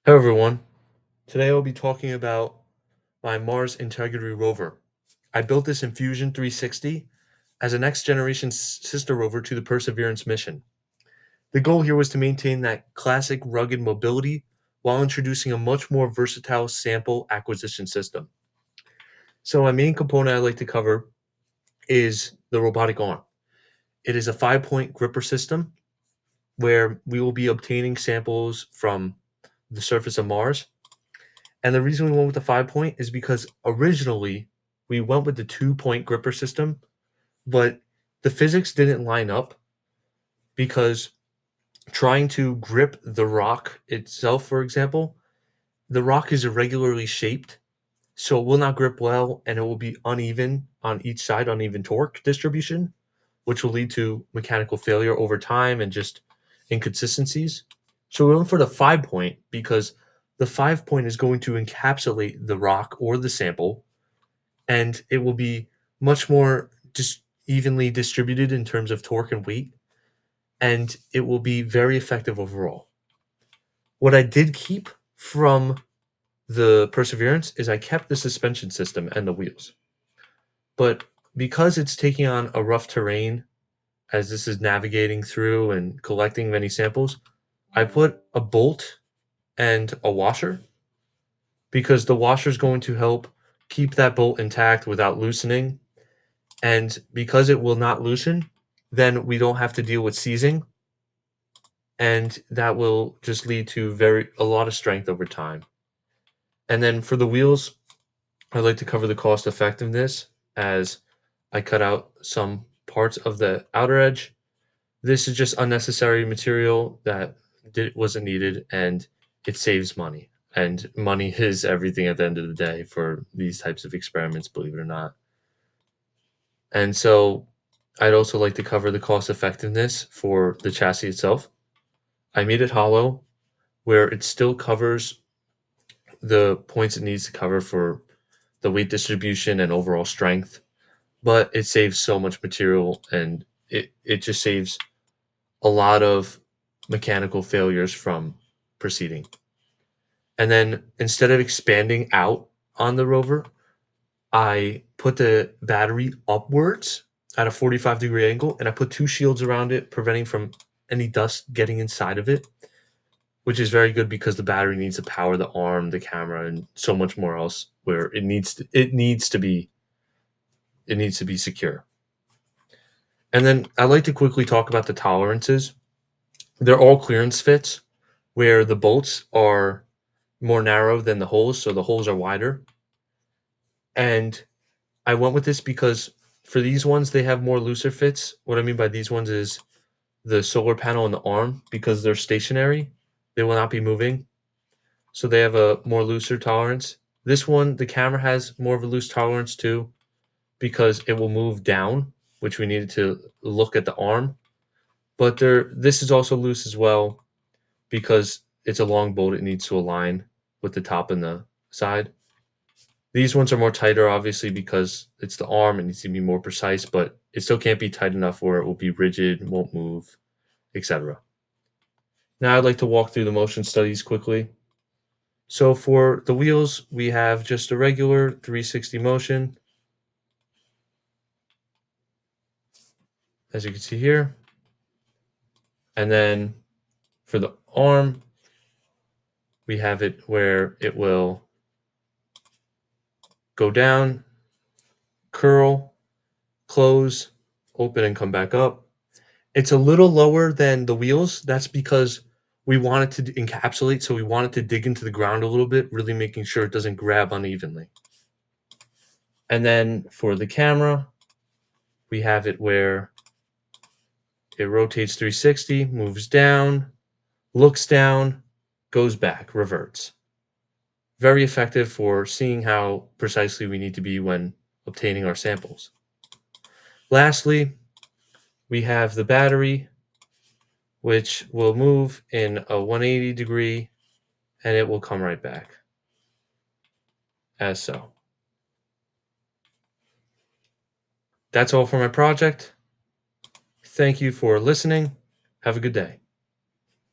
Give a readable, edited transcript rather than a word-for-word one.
Hello everyone. Today I'll be talking about my Mars Integrity Rover. I built this in Fusion 360 as a next generation sister rover to the Perseverance mission. The goal here was to maintain that classic rugged mobility while introducing a much more versatile sample acquisition system. So my main component I'd like to cover is the robotic arm. It is a 5-point gripper system where we will be obtaining samples from the surface of Mars. And the reason we went with the 5-point is because originally we went with the 2-point gripper system, but the physics didn't line up because trying to grip the rock itself, for example, the rock is irregularly shaped, so it will not grip well and it will be uneven on each side, uneven torque distribution, which will lead to mechanical failure over time and just inconsistencies. So we went for the 5-point because the 5-point is going to encapsulate the rock or the sample, and it will be much more just evenly distributed in terms of torque and weight, and it will be very effective overall. What I did keep from the Perseverance is I kept the suspension system and the wheels. But because it's taking on a rough terrain as this is navigating through and collecting many samples, I put a bolt and a washer because the washer is going to help keep that bolt intact without loosening. And because it will not loosen, then we don't have to deal with seizing. And that will just lead to a lot of strength over time. And then for the wheels, I'd like to cover the cost effectiveness as I cut out some parts of the outer edge. This is just unnecessary material that wasn't needed, and it saves money. And money is everything at the end of the day for these types of experiments, believe it or not. And so I'd also like to cover the cost effectiveness for the chassis itself. I made it hollow where it still covers the points it needs to cover for the weight distribution and overall strength, but it saves so much material and it just saves a lot of mechanical failures from proceeding. And then instead of expanding out on the rover, I put the battery upwards at a 45-degree angle and I put two shields around it, preventing from any dust getting inside of it, which is very good because the battery needs to power the arm, the camera, and so much more else where it needs to be secure. And then I'd like to quickly talk about the tolerances. They're all clearance fits where the bolts are more narrow than the holes, so the holes are wider. And I went with this because for these ones, they have more looser fits. What I mean by these ones is the solar panel and the arm, because they're stationary, they will not be moving. So they have a more looser tolerance. This one, the camera has more of a loose tolerance too, because it will move down, which we needed to look at the arm. But this is also loose as well because it's a long bolt. It needs to align with the top and the side. These ones are more tighter, obviously, because it's the arm. It needs to be more precise, but it still can't be tight enough where it will be rigid, won't move, etc. Now I'd like to walk through the motion studies quickly. So for the wheels, we have just a regular 360 motion, as you can see here. And then for the arm, we have it where it will go down, curl, close, open, and come back up. It's a little lower than the wheels. That's because we want it to encapsulate, so we want it to dig into the ground a little bit, really making sure it doesn't grab unevenly. And then for the camera, we have it where it rotates 360, moves down, looks down, goes back, reverts. Very effective for seeing how precisely we need to be when obtaining our samples. Lastly, we have the battery, which will move in a 180 degree and it will come right back as so. That's all for my project. Thank you for listening. Have a good day.